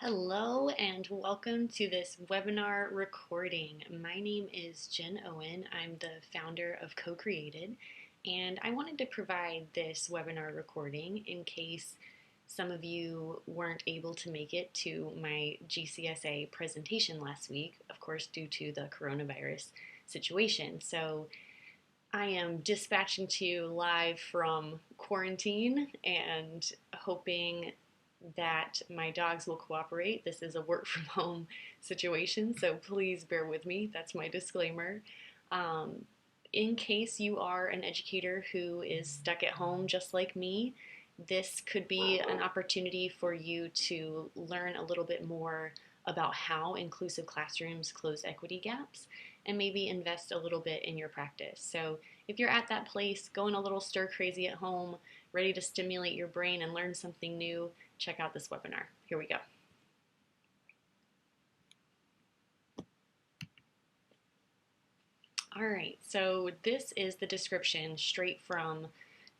Hello and welcome to this webinar recording. My name is Jen Owen. I'm the founder of Co-CreatED, and I wanted to provide this webinar recording in case some of you weren't able to make it to my GCSA presentation last week, of course due to the coronavirus situation. So I am dispatching to you live from quarantine and hoping that my dogs will cooperate. This is a work from home situation, so please bear with me. That's my disclaimer. In case you are an educator who is stuck at home just like me, this could be an opportunity for you to learn a little bit more about how inclusive classrooms close equity gaps and maybe invest a little bit in your practice. So if you're at that place, going a little stir crazy at home, ready to stimulate your brain and learn something new, check out this webinar. Here we go. All right, so this is the description straight from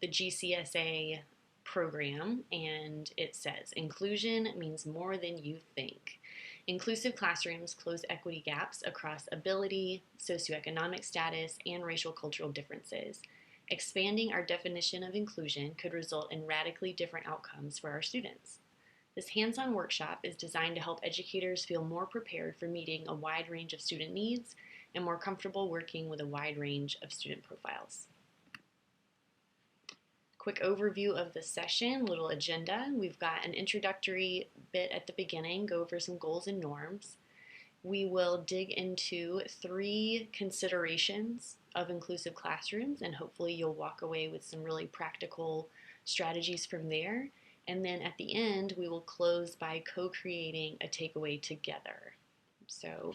the GCSA program, and it says, inclusion means more than you think. Inclusive classrooms close equity gaps across ability, socioeconomic status, and racial cultural differences. Expanding our definition of inclusion could result in radically different outcomes for our students. This hands-on workshop is designed to help educators feel more prepared for meeting a wide range of student needs and more comfortable working with a wide range of student profiles. Quick overview of the session, little agenda. We've got an introductory bit at the beginning, go over some goals and norms. We will dig into 3 considerations of inclusive classrooms, and hopefully you'll walk away with some really practical strategies from there. And then at the end, we will close by co-creating a takeaway together. So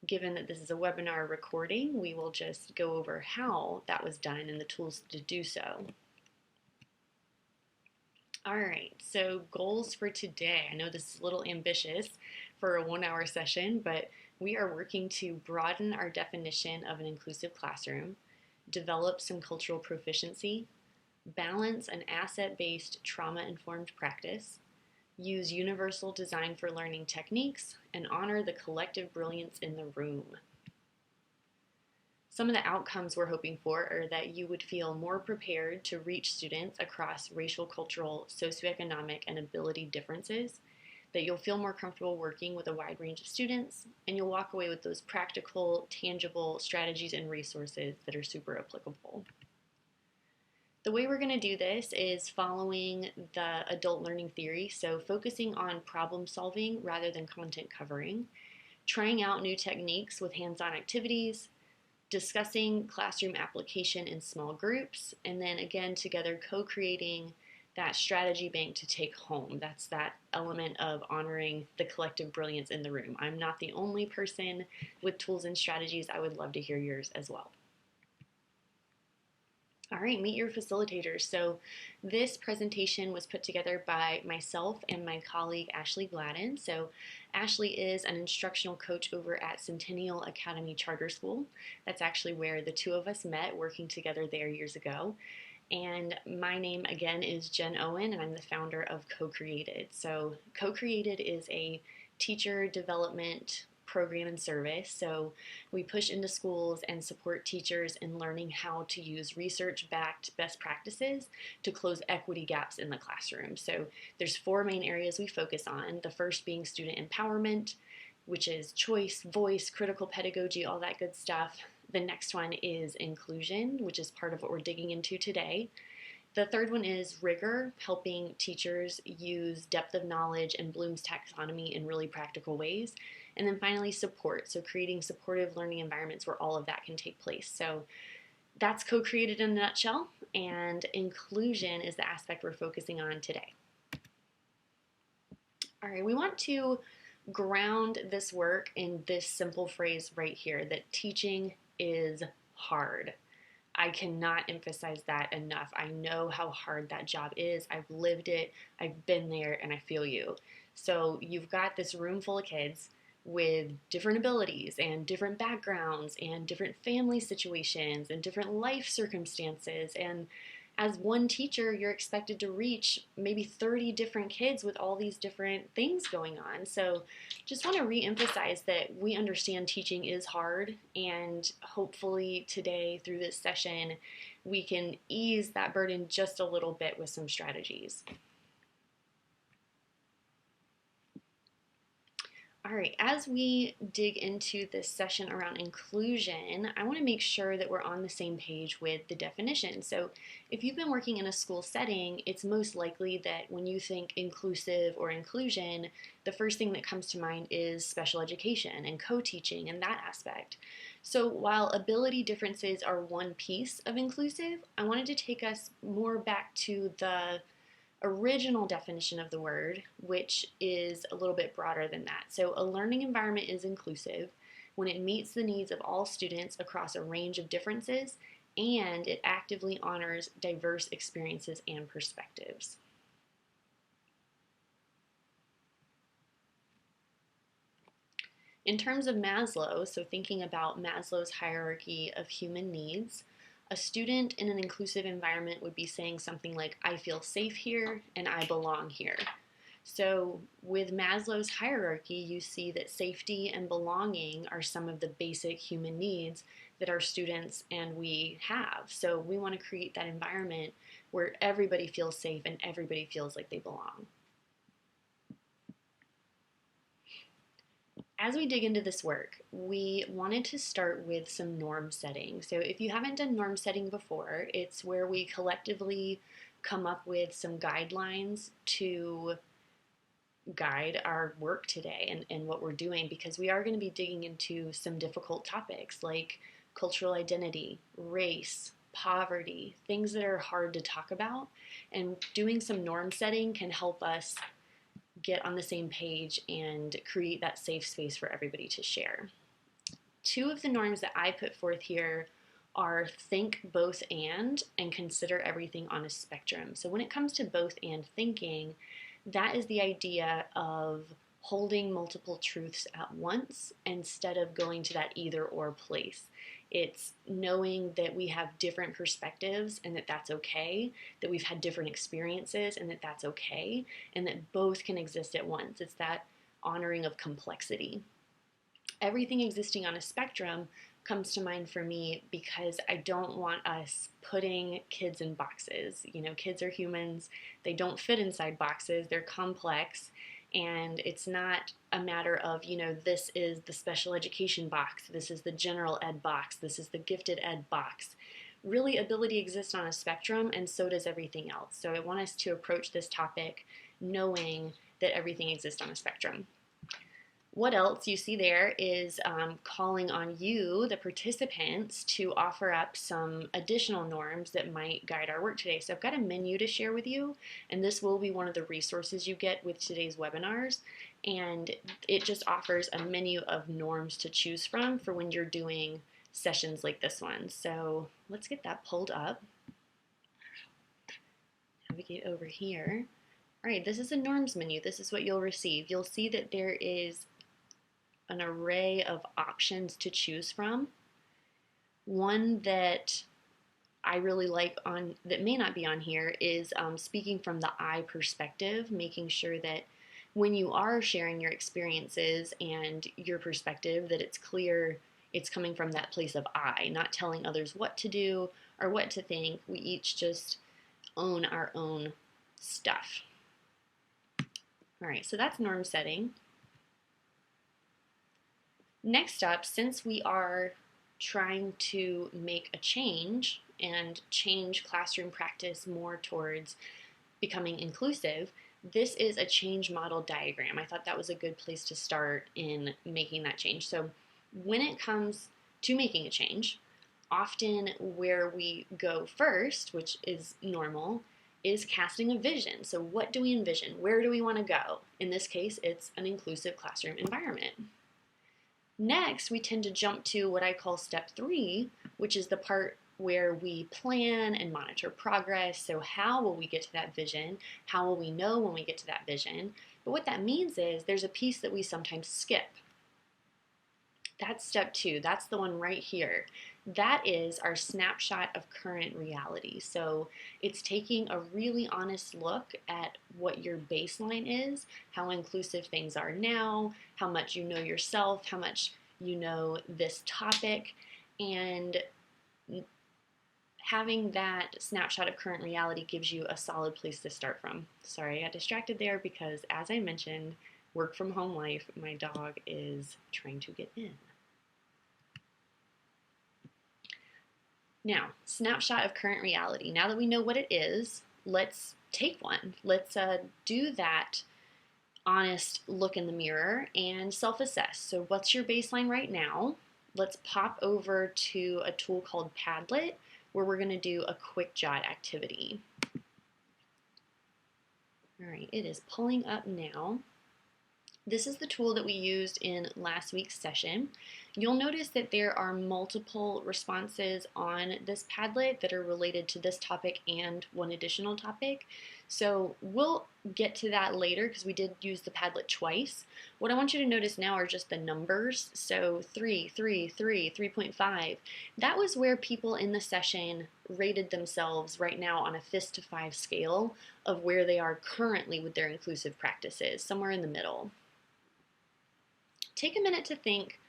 given that this is a webinar recording, we will just go over how that was done and the tools to do so. All right, so goals for today. I know this is a little ambitious for a 1-hour session, but we are working to broaden our definition of an inclusive classroom, develop some cultural proficiency, balance an asset-based trauma-informed practice, use universal design for learning techniques, and honor the collective brilliance in the room. Some of the outcomes we're hoping for are that you would feel more prepared to reach students across racial, cultural, socioeconomic, and ability differences, that you'll feel more comfortable working with a wide range of students, and you'll walk away with those practical, tangible strategies and resources that are super applicable. The way we're going to do this is following the adult learning theory, so focusing on problem solving rather than content covering, trying out new techniques with hands-on activities, discussing classroom application in small groups, and then again together co-creating that strategy bank to take home. That's that element of honoring the collective brilliance in the room. I'm not the only person with tools and strategies. I would love to hear yours as well. All right, meet your facilitators. So this presentation was put together by myself and my colleague Ashley Gladden. So Ashley is an instructional coach over at Centennial Academy Charter School. That's actually where the two of us met working together there years ago. And my name again is Jen Owen, and I'm the founder of Co-CreatED. So Co-CreatED is a teacher development program and service. So we push into schools and support teachers in learning how to use research-backed best practices to close equity gaps in the classroom. So there's 4 main areas we focus on. The first being student empowerment, which is choice, voice, critical pedagogy, all that good stuff. The next one is inclusion, which is part of what we're digging into today. The third one is rigor, helping teachers use depth of knowledge and Bloom's taxonomy in really practical ways. And then finally, support, so creating supportive learning environments where all of that can take place. So that's Co-CreatED in a nutshell, and inclusion is the aspect we're focusing on today. All right, we want to ground this work in this simple phrase right here, that teaching is hard. I cannot emphasize that enough. I know how hard that job is. I've lived it, I've been there, and I feel you. So you've got this room full of kids with different abilities and different backgrounds and different family situations and different life circumstances, and as one teacher, you're expected to reach maybe 30 different kids with all these different things going on. So just want to re-emphasize that we understand teaching is hard, and hopefully today through this session, we can ease that burden just a little bit with some strategies. All right, as we dig into this session around inclusion, I want to make sure that we're on the same page with the definition. So if you've been working in a school setting, it's most likely that when you think inclusive or inclusion, the first thing that comes to mind is special education and co-teaching and that aspect. So while ability differences are one piece of inclusive, I wanted to take us more back to the original definition of the word, which is a little bit broader than that. So a learning environment is inclusive when it meets the needs of all students across a range of differences, and it actively honors diverse experiences and perspectives. In terms of Maslow, so thinking about Maslow's hierarchy of human needs, a student in an inclusive environment would be saying something like, I feel safe here and I belong here. So with Maslow's hierarchy, you see that safety and belonging are some of the basic human needs that our students and we have. So we want to create that environment where everybody feels safe and everybody feels like they belong. As we dig into this work, we wanted to start with some norm setting. So if you haven't done norm setting before, it's where we collectively come up with some guidelines to guide our work today and what we're doing, because we are going to be digging into some difficult topics like cultural identity, race, poverty, things that are hard to talk about, and doing some norm setting can help us get on the same page and create that safe space for everybody to share. Two of the norms that I put forth here are think both and consider everything on a spectrum. So when it comes to both and thinking, that is the idea of holding multiple truths at once instead of going to that either or place. It's knowing that we have different perspectives and that that's okay, that we've had different experiences and that that's okay, and that both can exist at once. It's that honoring of complexity. Everything existing on a spectrum comes to mind for me because I don't want us putting kids in boxes. You know, kids are humans. They don't fit inside boxes. They're complex. And it's not a matter of, you know, this is the special education box, this is the general ed box, this is the gifted ed box. Really, ability exists on a spectrum, and so does everything else. So I want us to approach this topic knowing that everything exists on a spectrum. What else you see there is calling on you, the participants, to offer up some additional norms that might guide our work today. So I've got a menu to share with you, and this will be one of the resources you get with today's webinars. And it just offers a menu of norms to choose from for when you're doing sessions like this one. So let's get that pulled up. Navigate over here. All right, this is a norms menu. This is what you'll receive. You'll see that there is an array of options to choose from. One that I really like that may not be on here is speaking from the I perspective, making sure that when you are sharing your experiences and your perspective, that it's clear it's coming from that place of I, not telling others what to do or what to think. We each just own our own stuff. All right, so that's norm setting. Next up, since we are trying to make a change and change classroom practice more towards becoming inclusive, this is a change model diagram. I thought that was a good place to start in making that change. So when it comes to making a change, often where we go first, which is normal, is casting a vision. So what do we envision? Where do we want to go? In this case, it's an inclusive classroom environment. Next, we tend to jump to what I call step 3, which is the part where we plan and monitor progress. So how will we get to that vision? How will we know when we get to that vision? But what that means is there's a piece that we sometimes skip. That's step 2. That's the one right here. That is our snapshot of current reality. So it's taking a really honest look at what your baseline is, how inclusive things are now, how much you know yourself, how much you know this topic, and having that snapshot of current reality gives you a solid place to start from. Sorry, I got distracted there because, as I mentioned, work from home life, my dog is trying to get in. Now, snapshot of current reality. Now that we know what it is, let's take one. Let's do that honest look in the mirror and self-assess. So what's your baseline right now? Let's pop over to a tool called Padlet, where we're going to do a quick jot activity. All right, it is pulling up now. This is the tool that we used in last week's session. You'll notice that there are multiple responses on this Padlet that are related to this topic and one additional topic. So we'll get to that later because we did use the Padlet twice. What I want you to notice now are just the numbers. So 3, 3, 3, 3.5. That was where people in the session rated themselves right now on a fist to 5 scale of where they are currently with their inclusive practices, somewhere in the middle. Take a minute to think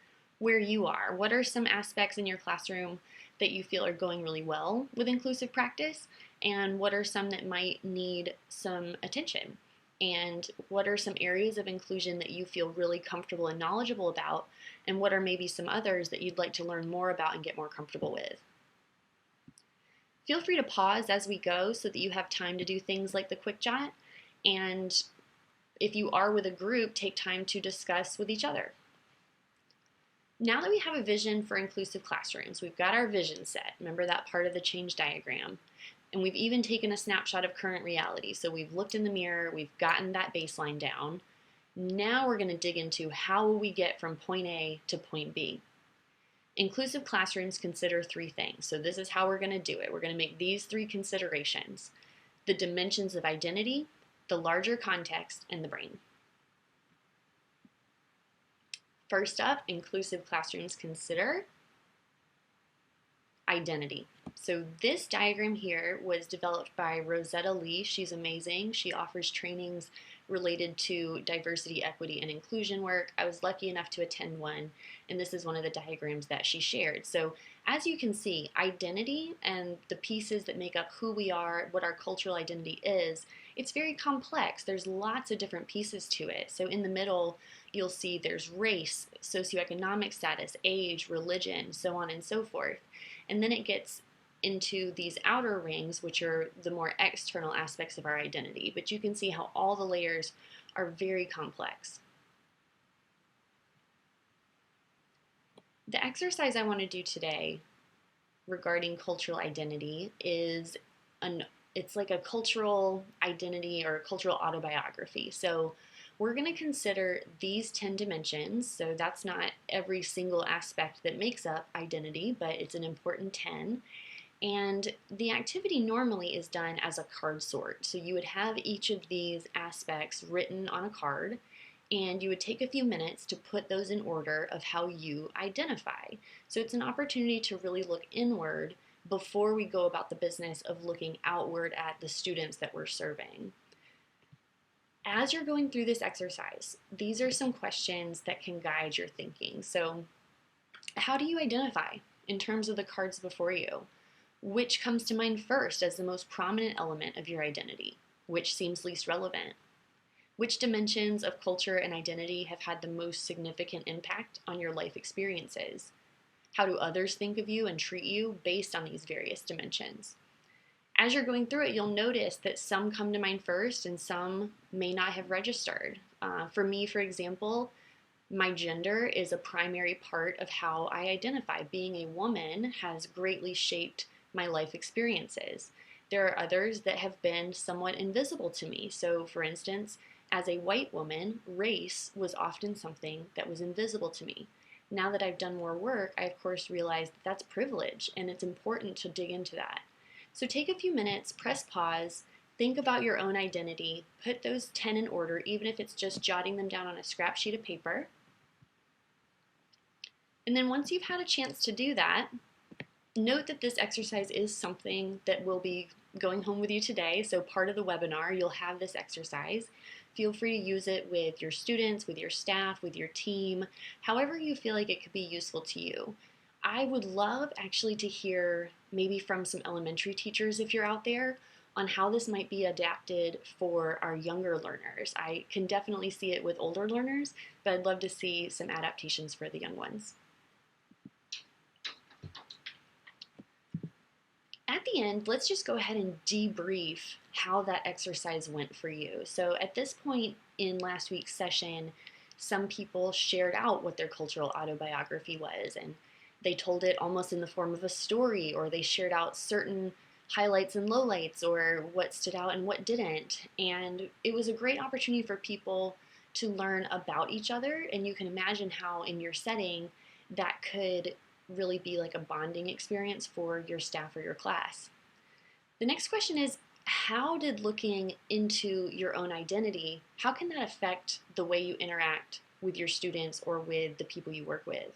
where you are. What are some aspects in your classroom that you feel are going really well with inclusive practice? And what are some that might need some attention? And what are some areas of inclusion that you feel really comfortable and knowledgeable about? And what are maybe some others that you'd like to learn more about and get more comfortable with? Feel free to pause as we go so that you have time to do things like the quick jot. And if you are with a group, take time to discuss with each other. Now that we have a vision for inclusive classrooms, we've got our vision set. Remember that part of the change diagram. And we've even taken a snapshot of current reality. So we've looked in the mirror, we've gotten that baseline down. Now we're going to dig into how will we get from point A to point B. Inclusive classrooms consider 3 things. So this is how we're going to do it. We're going to make these 3 considerations: the dimensions of identity, the larger context, and the brain. First up, inclusive classrooms consider identity. So this diagram here was developed by Rosetta Lee. She's amazing. She offers trainings related to diversity, equity, and inclusion work. I was lucky enough to attend one, and this is one of the diagrams that she shared. So as you can see, identity and the pieces that make up who we are, what our cultural identity is, it's very complex. There's lots of different pieces to it. So in the middle, you'll see there's race, socioeconomic status, age, religion, so on and so forth. And then it gets into these outer rings, which are the more external aspects of our identity. But you can see how all the layers are very complex. The exercise I want to do today regarding cultural identity is it's like a cultural identity or a cultural autobiography. So we're going to consider these 10 dimensions. So that's not every single aspect that makes up identity, but it's an important 10. And the activity normally is done as a card sort. So you would have each of these aspects written on a card, and you would take a few minutes to put those in order of how you identify. So it's an opportunity to really look inward before we go about the business of looking outward at the students that we're serving. As you're going through this exercise, these are some questions that can guide your thinking. So how do you identify in terms of the cards before you? Which comes to mind first as the most prominent element of your identity? Which seems least relevant? Which dimensions of culture and identity have had the most significant impact on your life experiences? How do others think of you and treat you based on these various dimensions? As you're going through it, you'll notice that some come to mind first and some may not have registered. For me, for example, my gender is a primary part of how I identify. Being a woman has greatly shaped my life experiences. There are others that have been somewhat invisible to me. So, for instance, as a white woman, race was often something that was invisible to me. Now that I've done more work, I of course realize that that's privilege, and it's important to dig into that. So take a few minutes, press pause, think about your own identity, put those 10 in order, even if it's just jotting them down on a scrap sheet of paper. And then once you've had a chance to do that, Note that this exercise is something that will be going home with you today, so part of the webinar you'll have this exercise. Feel free to use it with your students, with your staff, with your team, however you feel like it could be useful to you. I would love actually to hear maybe from some elementary teachers if you're out there on how this might be adapted for our younger learners. I can definitely see it with older learners, but I'd love to see some adaptations for the young ones. At the end, let's just go ahead and debrief how that exercise went for you. So at this point in last week's session, some people shared out what their cultural autobiography was, and they told it almost in the form of a story, or they shared out certain highlights and lowlights, or what stood out and what didn't. And it was a great opportunity for people to learn about each other, and you can imagine how in your setting that could really be like a bonding experience for your staff or your class. The next question is, how did looking into your own identity, how can that affect the way you interact with your students or with the people you work with?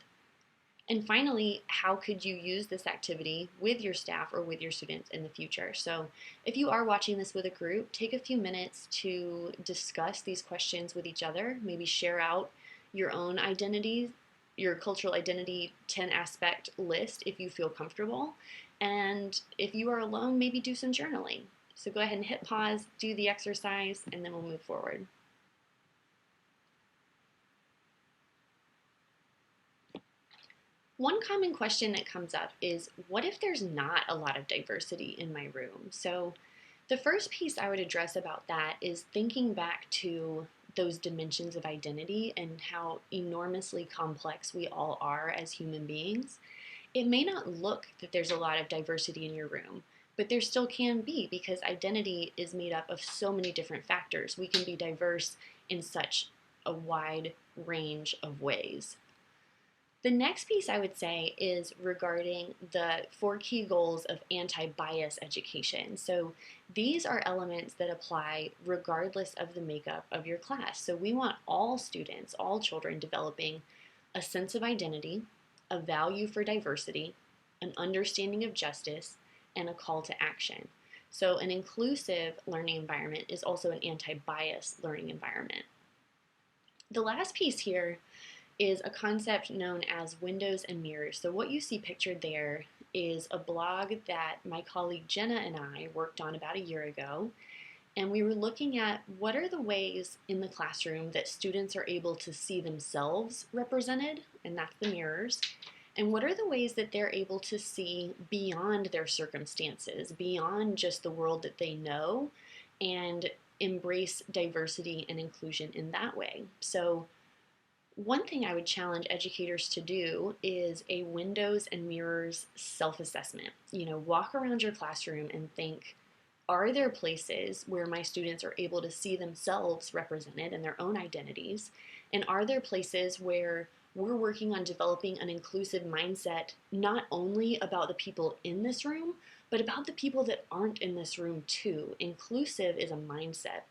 And finally, how could you use this activity with your staff or with your students in the future? So if you are watching this with a group, take a few minutes to discuss these questions with each other, maybe share out your own identities, your cultural identity 10 aspect list if you feel comfortable. And if you are alone, maybe do some journaling. So go ahead and hit pause, do the exercise, and then we'll move forward. One common question that comes up is, what if there's not a lot of diversity in my room? So the first piece I would address about that is thinking back to those dimensions of identity and how enormously complex we all are as human beings. It may not look that there's a lot of diversity in your room, but there still can be, because identity is made up of so many different factors. We can be diverse in such a wide range of ways. The next piece I would say is regarding the 4 key goals of anti-bias education. So these are elements that apply regardless of the makeup of your class. So we want all students, all children, developing a sense of identity, a value for diversity, an understanding of justice, and a call to action. So an inclusive learning environment is also an anti-bias learning environment. The last piece here is a concept known as windows and mirrors. So what you see pictured there is a blog that my colleague Jenna and I worked on about a year ago. And we were looking at what are the ways in the classroom that students are able to see themselves represented, and that's the mirrors, and what are the ways that they're able to see beyond their circumstances, beyond just the world that they know, and embrace diversity and inclusion in that way. So one thing I would challenge educators to do is a windows and mirrors self-assessment. Walk around your classroom and think, are there places where my students are able to see themselves represented and their own identities? And are there places where we're working on developing an inclusive mindset, not only about the people in this room, but about the people that aren't in this room too? Inclusive is a mindset.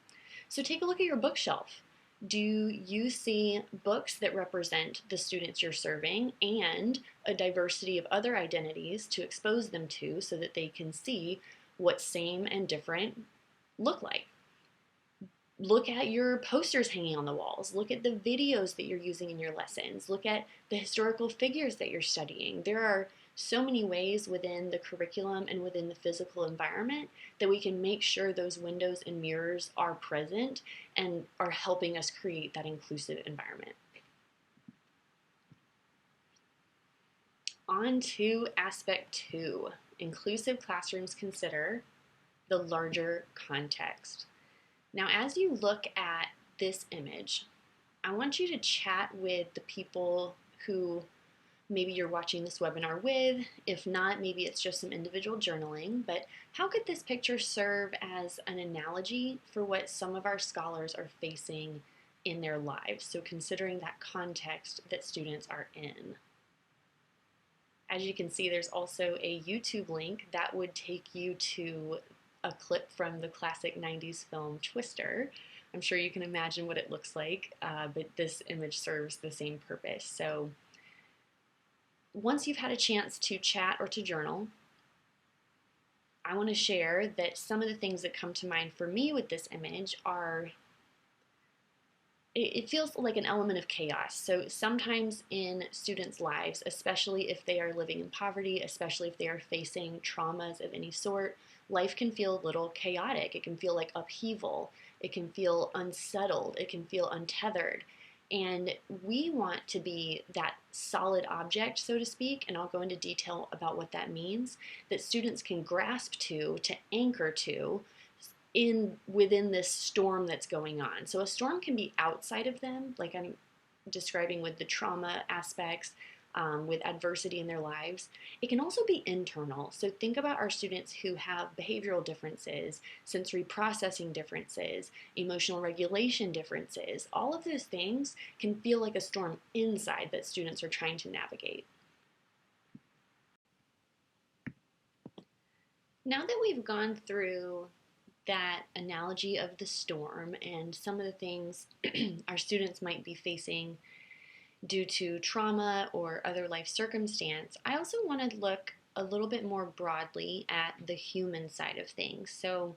So take a look at your bookshelf. Do you see books that represent the students you're serving and a diversity of other identities to expose them to so that they can see what same and different look like? Look at your posters hanging on the walls. Look at the videos that you're using in your lessons. Look at the historical figures that you're studying. There are so many ways within the curriculum and within the physical environment that we can make sure those windows and mirrors are present and are helping us create that inclusive environment. On to aspect 2. Inclusive classrooms consider the larger context. Now, as you look at this image, I want you to chat with the people who maybe you're watching this webinar with. If not, maybe it's just some individual journaling, but how could this picture serve as an analogy for what some of our scholars are facing in their lives? So considering that context that students are in. As you can see, there's also a YouTube link that would take you to a clip from the classic 90s film Twister. I'm sure you can imagine what it looks like, but this image serves the same purpose. So Once you've had a chance to chat or to journal, I want to share that some of the things that come to mind for me with this image are, it feels like an element of chaos. So sometimes in students' lives, especially if they are living in poverty, especially if they are facing traumas of any sort, life can feel a little chaotic. It can feel like upheaval. It can feel unsettled. It can feel untethered. And we want to be that solid object, so to speak, and I'll go into detail about what that means, that students can grasp to anchor to, within this storm that's going on. So a storm can be outside of them, like I'm describing with the trauma aspects, with adversity in their lives. It can also be internal. So think about our students who have behavioral differences, sensory processing differences, emotional regulation differences. All of those things can feel like a storm inside that students are trying to navigate. Now that we've gone through that analogy of the storm and some of the things our students might be facing due to trauma or other life circumstance, I also want to look a little bit more broadly at the human side of things. So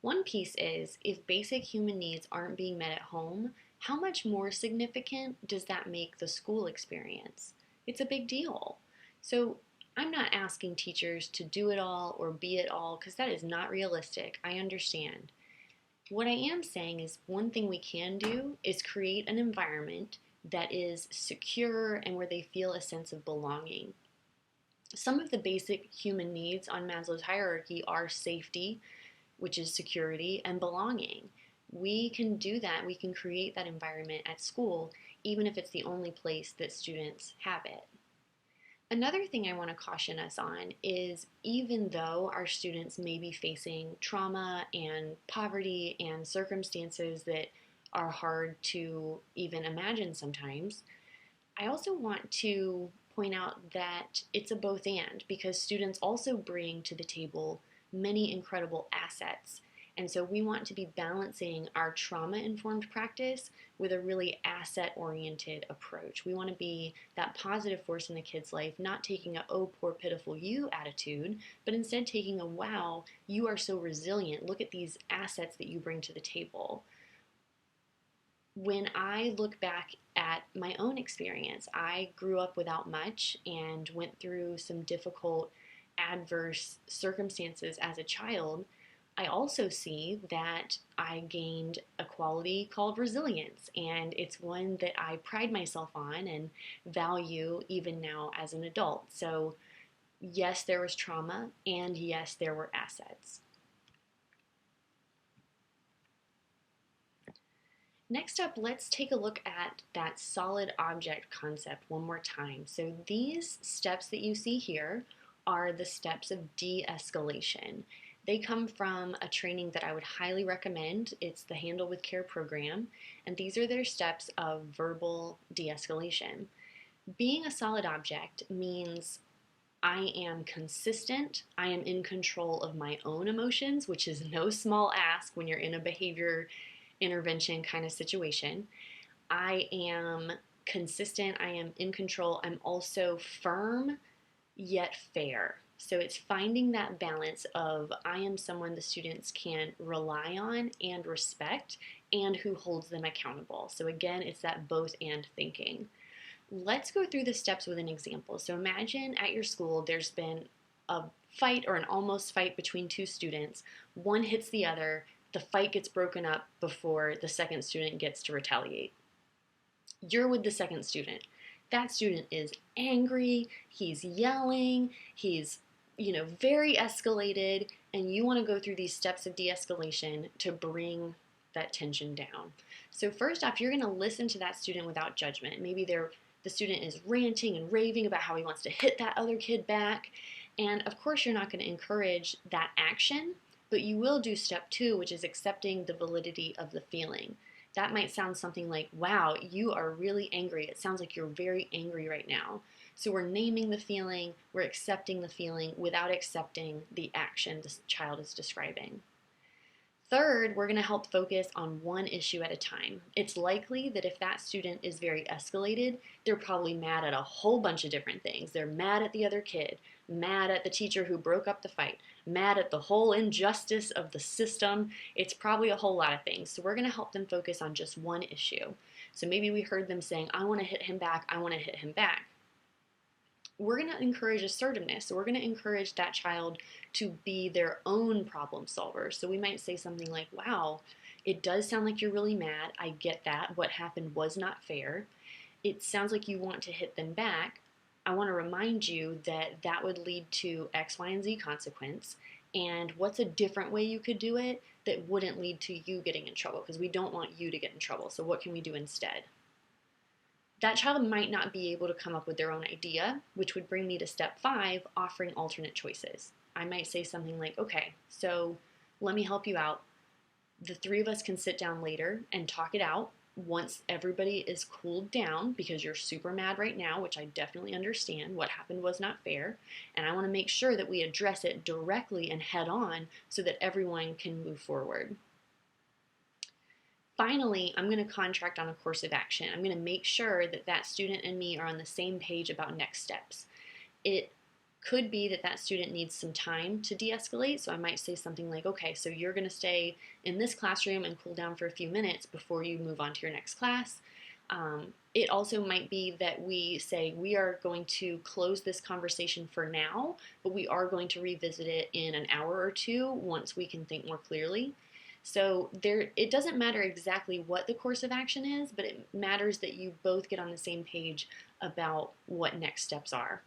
one piece is, if basic human needs aren't being met at home, how much more significant does that make the school experience? It's a big deal. So I'm not asking teachers to do it all or be it all, because that is not realistic. I understand. What I am saying is, one thing we can do is create an environment that is secure and where they feel a sense of belonging. Some of the basic human needs on Maslow's hierarchy are safety, which is security, and belonging. We can do that. We can create that environment at school, even if it's the only place that students have it. Another thing I want to caution us on is, even though our students may be facing trauma and poverty and circumstances that are hard to even imagine sometimes, I also want to point out that it's a both and, because students also bring to the table many incredible assets. And so we want to be balancing our trauma-informed practice with a really asset-oriented approach. We want to be that positive force in the kid's life, not taking a, oh, poor, pitiful you attitude, but instead taking a, wow, you are so resilient. Look at these assets that you bring to the table. When I look back at my own experience, I grew up without much and went through some difficult, adverse circumstances as a child. I also see that I gained a quality called resilience, and it's one that I pride myself on and value even now as an adult. So yes, there was trauma, and yes, there were assets. Next up, let's take a look at that solid object concept one more time. So these steps that you see here are the steps of de-escalation. They come from a training that I would highly recommend. It's the Handle with Care program, and these are their steps of verbal de-escalation. Being a solid object means I am consistent, I am in control of my own emotions, which is no small ask when you're in a behavior intervention kind of situation. I am consistent, I am in control, I'm also firm yet fair. So it's finding that balance of, I am someone the students can rely on and respect, and who holds them accountable. So again, it's that both and thinking. Let's go through the steps with an example. So imagine at your school there's been a fight or an almost fight between two students. One hits the other. The fight gets broken up before the second student gets to retaliate. You're with the second student. That student is angry, he's yelling, he's very escalated, and you want to go through these steps of de-escalation to bring that tension down. So first off, you're going to listen to that student without judgment. Maybe the student is ranting and raving about how he wants to hit that other kid back, and of course you're not going to encourage that action, but you will do step 2, which is accepting the validity of the feeling. That might sound something like, wow, you are really angry. It sounds like you're very angry right now. So we're naming the feeling, we're accepting the feeling without accepting the action this child is describing. Third, we're going to help focus on one issue at a time. It's likely that if that student is very escalated, they're probably mad at a whole bunch of different things. They're mad at the other kid, mad at the teacher who broke up the fight, mad at the whole injustice of the system. It's probably a whole lot of things. So we're going to help them focus on just one issue. So maybe we heard them saying, I want to hit him back, I want to hit him back. We're going to encourage assertiveness. So we're going to encourage that child to be their own problem solver. So we might say something like, wow, it does sound like you're really mad. I get that. What happened was not fair. It sounds like you want to hit them back. I want to remind you that that would lead to X, Y, and Z consequence. And what's a different way you could do it that wouldn't lead to you getting in trouble? Because we don't want you to get in trouble. So what can we do instead? That child might not be able to come up with their own idea, which would bring me to step 5, offering alternate choices. I might say something like, okay, so let me help you out. The 3 of us can sit down later and talk it out once everybody is cooled down, because you're super mad right now, which I definitely understand. What happened was not fair, and I want to make sure that we address it directly and head on so that everyone can move forward. Finally, I'm going to contract on a course of action. I'm going to make sure that that student and me are on the same page about next steps. It could be that that student needs some time to de-escalate, so I might say something like, okay, so you're going to stay in this classroom and cool down for a few minutes before you move on to your next class. It also might be that we say we are going to close this conversation for now, but we are going to revisit it in an hour or 2 once we can think more clearly. So it doesn't matter exactly what the course of action is, but it matters that you both get on the same page about what next steps are.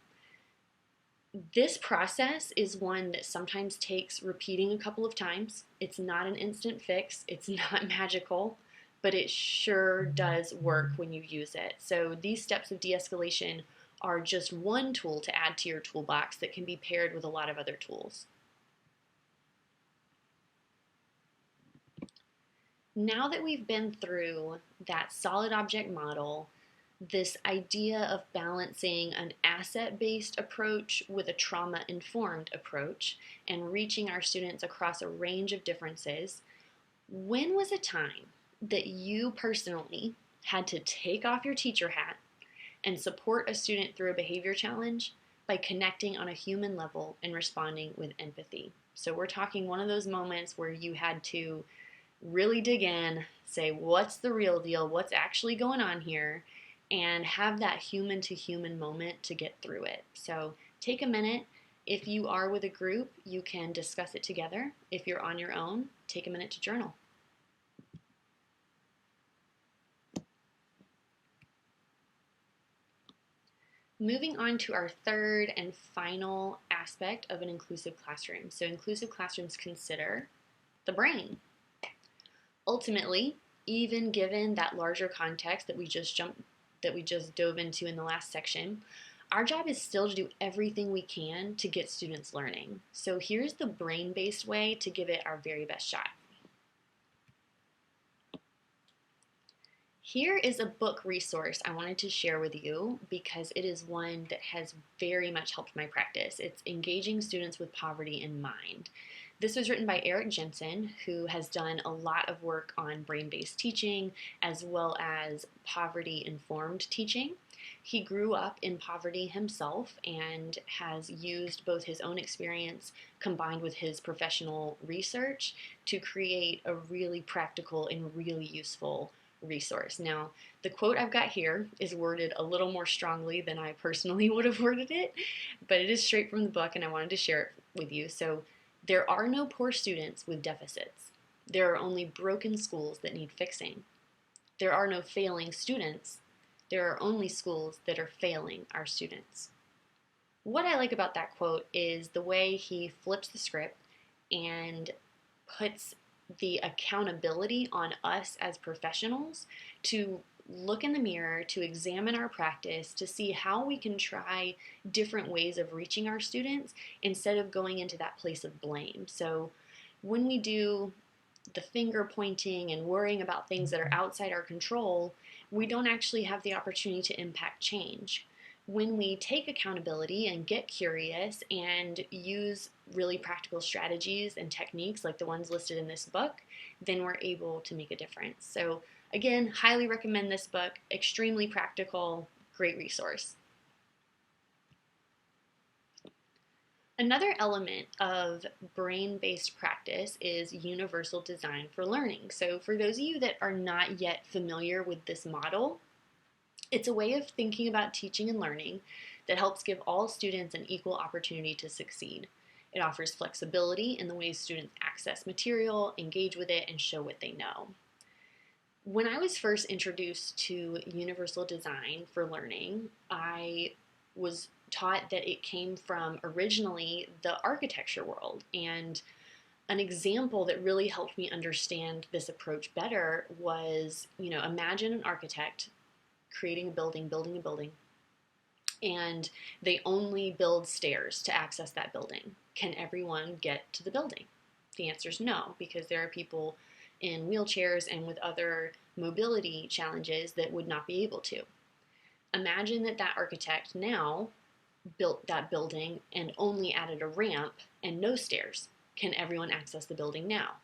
This process is one that sometimes takes repeating a couple of times. It's not an instant fix. It's not magical, but it sure does work when you use it. So these steps of de-escalation are just one tool to add to your toolbox that can be paired with a lot of other tools. Now that we've been through that solid object model, this idea of balancing an asset-based approach with a trauma-informed approach and reaching our students across a range of differences, when was a time that you personally had to take off your teacher hat and support a student through a behavior challenge by connecting on a human level and responding with empathy? So we're talking one of those moments where you had to really dig in, say what's the real deal, what's actually going on here, and have that human-to-human moment to get through it. So take a minute. If you are with a group, you can discuss it together. If you're on your own, take a minute to journal. Moving on to our third and final aspect of an inclusive classroom. So inclusive classrooms consider the brain. Ultimately, even given that larger context that we just dove into in the last section, our job is still to do everything we can to get students learning. So here's the brain-based way to give it our very best shot. Here is a book resource I wanted to share with you because it is one that has very much helped my practice. It's Engaging Students with Poverty in Mind. This was written by Eric Jensen, who has done a lot of work on brain-based teaching as well as poverty-informed teaching. He grew up in poverty himself and has used both his own experience combined with his professional research to create a really practical and really useful resource. Now, the quote I've got here is worded a little more strongly than I personally would have worded it, but it is straight from the book and I wanted to share it with you. So, there are no poor students with deficits. There are only broken schools that need fixing. There are no failing students. There are only schools that are failing our students. What I like about that quote is the way he flips the script and puts the accountability on us as professionals to look in the mirror, to examine our practice, to see how we can try different ways of reaching our students instead of going into that place of blame. So when we do the finger pointing and worrying about things that are outside our control, we don't actually have the opportunity to impact change. When we take accountability and get curious and use really practical strategies and techniques like the ones listed in this book, then we're able to make a difference. So again, highly recommend this book, extremely practical, great resource. Another element of brain-based practice is universal design for learning. So for those of you that are not yet familiar with this model, it's a way of thinking about teaching and learning that helps give all students an equal opportunity to succeed. It offers flexibility in the ways students access material, engage with it, and show what they know. When I was first introduced to universal design for learning, I was taught that it came from originally the architecture world. And an example that really helped me understand this approach better was, imagine an architect creating a building, building a building, and they only build stairs to access that building. Can everyone get to the building? The answer is no, because there are people in wheelchairs and with other mobility challenges that would not be able to. Imagine that architect now built that building and only added a ramp and no stairs. Can everyone access the building now?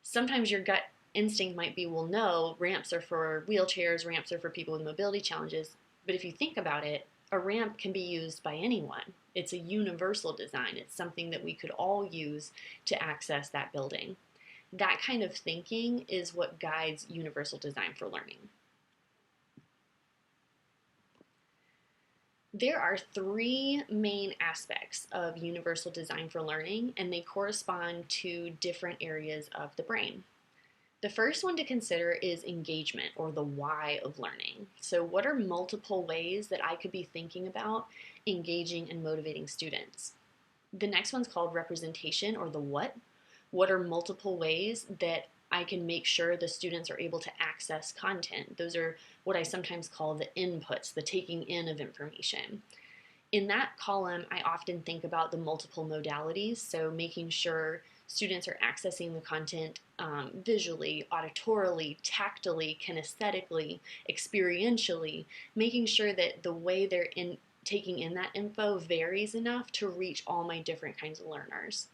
Sometimes your gut instinct might be, well, no, ramps are for wheelchairs, ramps are for people with mobility challenges. But if you think about it, a ramp can be used by anyone. It's a universal design. It's something that we could all use to access that building. That kind of thinking is what guides universal design for learning. There are three main aspects of universal design for learning, and they correspond to different areas of the brain. The first one to consider is engagement, or the why of learning. So what are multiple ways that I could be thinking about engaging and motivating students? The next one's called representation, or the what. What are multiple ways that I can make sure the students are able to access content? Those are what I sometimes call the inputs, the taking in of information. In that column, I often think about the multiple modalities, so making sure students are accessing the content visually, auditorily, tactily, kinesthetically, experientially, making sure that the way they're taking in that info varies enough to reach all my different kinds of learners.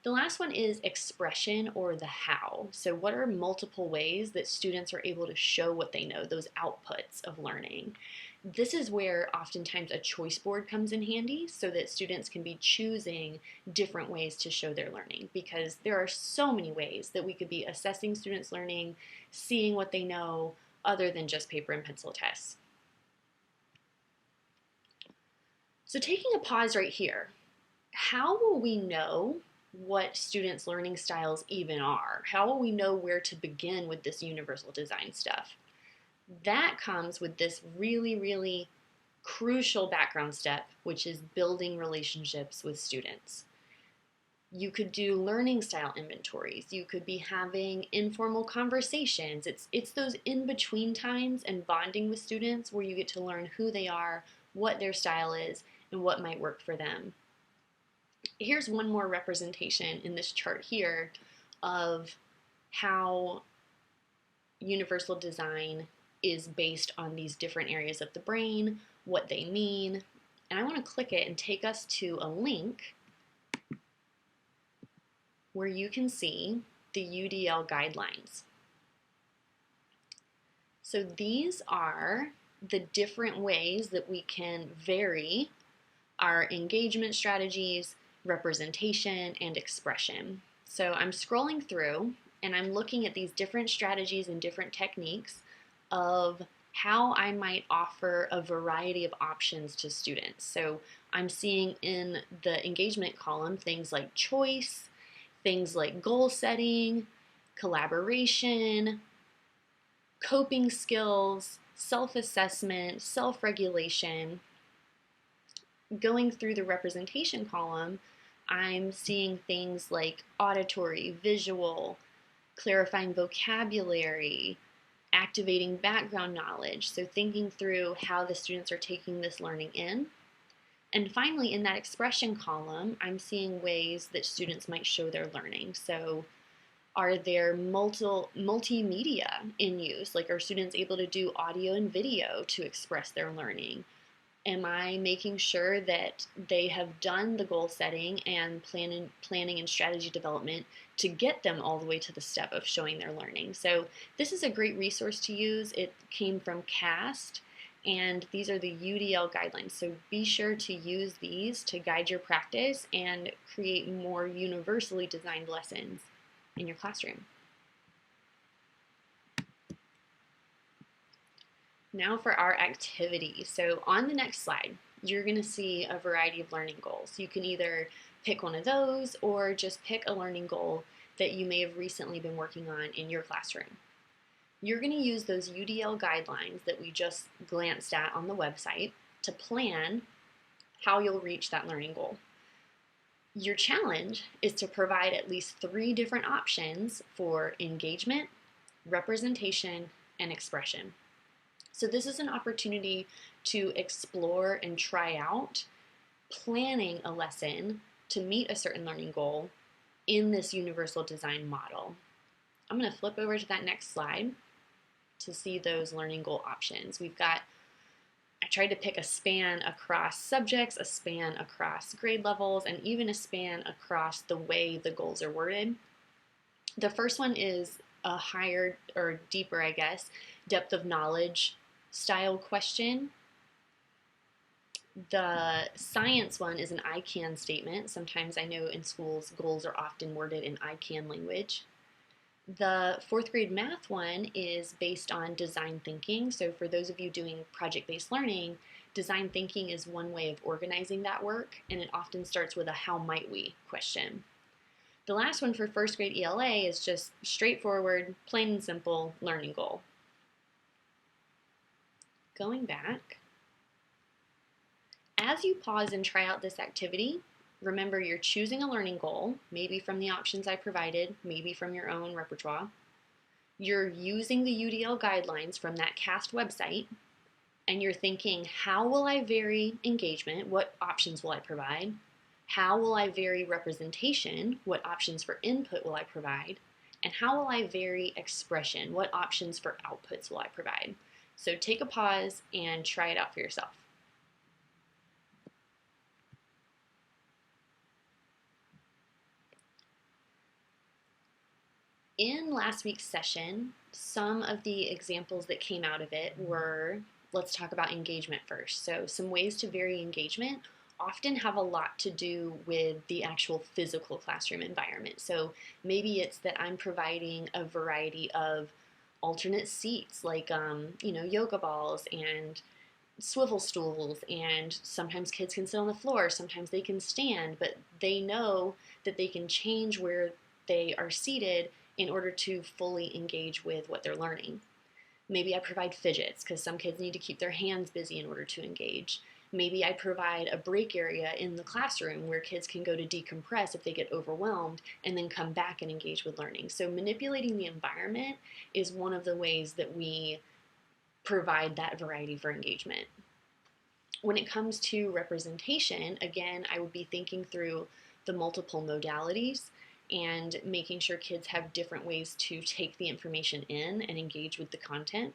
The last one is expression, or the how. So what are multiple ways that students are able to show what they know, those outputs of learning? This is where oftentimes a choice board comes in handy, so that students can be choosing different ways to show their learning, because there are so many ways that we could be assessing students' learning, seeing what they know, other than just paper and pencil tests. So taking a pause right here, how will we know what students' learning styles even are? How will we know where to begin with this universal design stuff? That comes with this really, really crucial background step, which is building relationships with students. You could do learning style inventories. You could be having informal conversations. It's those in-between times and bonding with students where you get to learn who they are, what their style is, and what might work for them. Here's one more representation in this chart here of how universal design is based on these different areas of the brain, what they mean. And I want to click it and take us to a link where you can see the UDL Guidelines. So these are the different ways that we can vary our engagement strategies, representation, and expression. So I'm scrolling through and I'm looking at these different strategies and different techniques of how I might offer a variety of options to students. So I'm seeing in the engagement column things like choice, things like goal setting, collaboration, coping skills, self-assessment, self-regulation. Going through the representation column, I'm seeing things like auditory, visual, clarifying vocabulary, activating background knowledge, so thinking through how the students are taking this learning in. And finally, in that expression column, I'm seeing ways that students might show their learning. So are there multimedia in use? Like, are students able to do audio and video to express their learning? Am I making sure that they have done the goal setting and planning and strategy development to get them all the way to the step of showing their learning? So this is a great resource to use. It came from CAST, and these are the UDL guidelines. So be sure to use these to guide your practice and create more universally designed lessons in your classroom. Now for our activity. So on the next slide, you're going to see a variety of learning goals. You can either pick one of those or just pick a learning goal that you may have recently been working on in your classroom. You're going to use those UDL guidelines that we just glanced at on the website to plan how you'll reach that learning goal. Your challenge is to provide at least 3 different options for engagement, representation, and expression. So this is an opportunity to explore and try out planning a lesson to meet a certain learning goal in this universal design model. I'm going to flip over to that next slide to see those learning goal options. I tried to pick a span across subjects, a span across grade levels, and even a span across the way the goals are worded. The first one is a higher or deeper, I guess, depth of knowledge style question. The science one is an I can statement. Sometimes I know in schools goals are often worded in I can language. The 4th grade math one is based on design thinking. So for those of you doing project-based learning, design thinking is one way of organizing that work, and it often starts with a how might we question. The last one for 1st grade ELA is just straightforward, plain and simple learning goal. Going back, as you pause and try out this activity, remember you're choosing a learning goal, maybe from the options I provided, maybe from your own repertoire. You're using the UDL guidelines from that CAST website, and you're thinking, how will I vary engagement? What options will I provide? How will I vary representation? What options for input will I provide? And how will I vary expression? What options for outputs will I provide? So take a pause and try it out for yourself. In last week's session, some of the examples that came out of it were, let's talk about engagement first. So some ways to vary engagement often have a lot to do with the actual physical classroom environment. So maybe it's that I'm providing a variety of alternate seats, like yoga balls and swivel stools, and sometimes kids can sit on the floor, sometimes they can stand, but they know that they can change where they are seated in order to fully engage with what they're learning. Maybe I provide fidgets because some kids need to keep their hands busy in order to engage. Maybe I provide a break area in the classroom where kids can go to decompress if they get overwhelmed and then come back and engage with learning. So manipulating the environment is one of the ways that we provide that variety for engagement. When it comes to representation, again, I would be thinking through the multiple modalities and making sure kids have different ways to take the information in and engage with the content.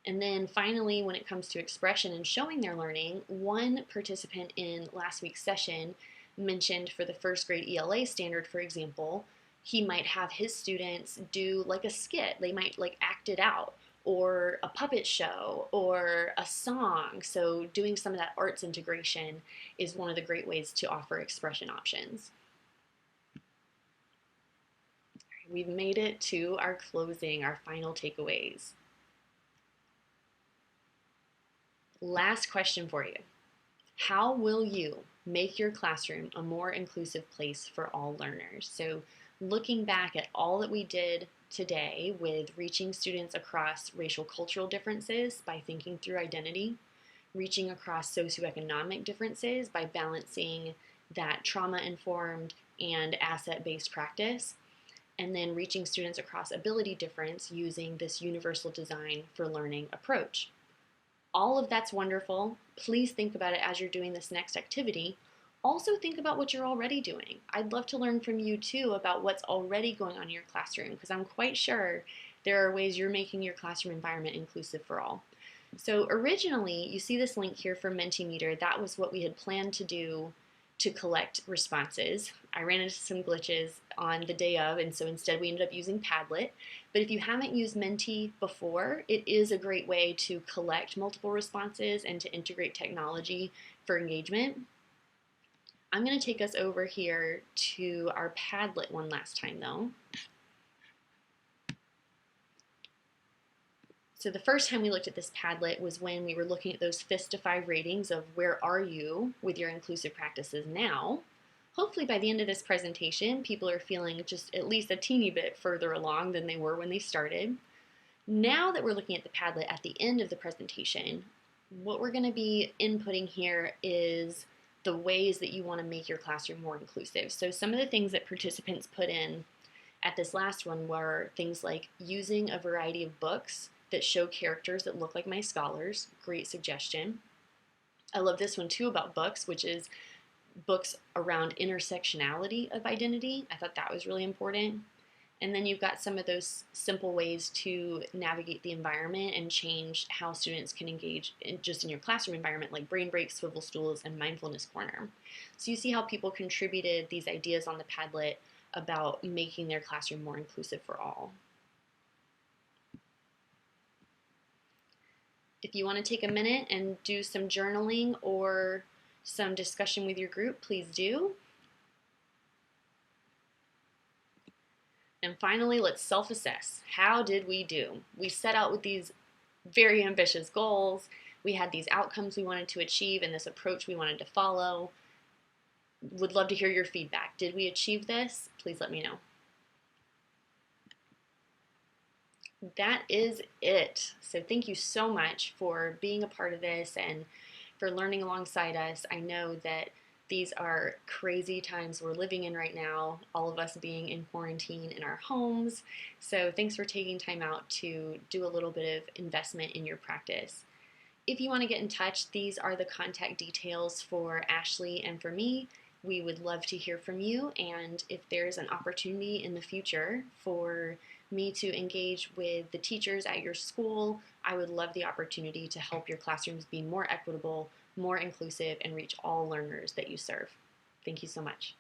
And then finally, when it comes to expression and showing their learning, one participant in last week's session mentioned for the 1st grade ELA standard, for example, he might have his students do like a skit. They might like act it out, or a puppet show, or a song. So doing some of that arts integration is one of the great ways to offer expression options. We've made it to our closing, our final takeaways. Last question for you. How will you make your classroom a more inclusive place for all learners? So looking back at all that we did today with reaching students across racial cultural differences by thinking through identity, reaching across socioeconomic differences by balancing that trauma-informed and asset-based practice, and then reaching students across ability difference using this universal design for learning approach. All of that's wonderful. Please think about it as you're doing this next activity. Also think about what you're already doing. I'd love to learn from you too about what's already going on in your classroom, because I'm quite sure there are ways you're making your classroom environment inclusive for all. So originally, you see this link here for Mentimeter. That was what we had planned to do to collect responses. I ran into some glitches on the day of, and so instead we ended up using Padlet. But if you haven't used Menti before, it is a great way to collect multiple responses and to integrate technology for engagement. I'm going to take us over here to our Padlet one last time though. So the first time we looked at this Padlet was when we were looking at those FIST to 5 ratings of where are you with your inclusive practices now. Hopefully by the end of this presentation, people are feeling just at least a teeny bit further along than they were when they started. Now that we're looking at the Padlet at the end of the presentation, what we're going to be inputting here is the ways that you want to make your classroom more inclusive. So some of the things that participants put in at this last one were things like using a variety of books that show characters that look like my scholars. Great suggestion. I love this one too about books, which is books around intersectionality of identity. I thought that was really important. And then you've got some of those simple ways to navigate the environment and change how students can engage just in your classroom environment, like brain breaks, swivel stools, and mindfulness corner. So you see how people contributed these ideas on the Padlet about making their classroom more inclusive for all. If you want to take a minute and do some journaling or some discussion with your group, please do. And finally, let's self-assess. How did we do? We set out with these very ambitious goals. We had these outcomes we wanted to achieve and this approach we wanted to follow. Would love to hear your feedback. Did we achieve this? Please let me know. That is it. So thank you so much for being a part of this and for learning alongside us. I know that these are crazy times we're living in right now, all of us being in quarantine in our homes. So thanks for taking time out to do a little bit of investment in your practice. If you want to get in touch, these are the contact details for Ashley and for me. We would love to hear from you, and if there's an opportunity in the future for me to engage with the teachers at your school, I would love the opportunity to help your classrooms be more equitable, more inclusive, and reach all learners that you serve. Thank you so much.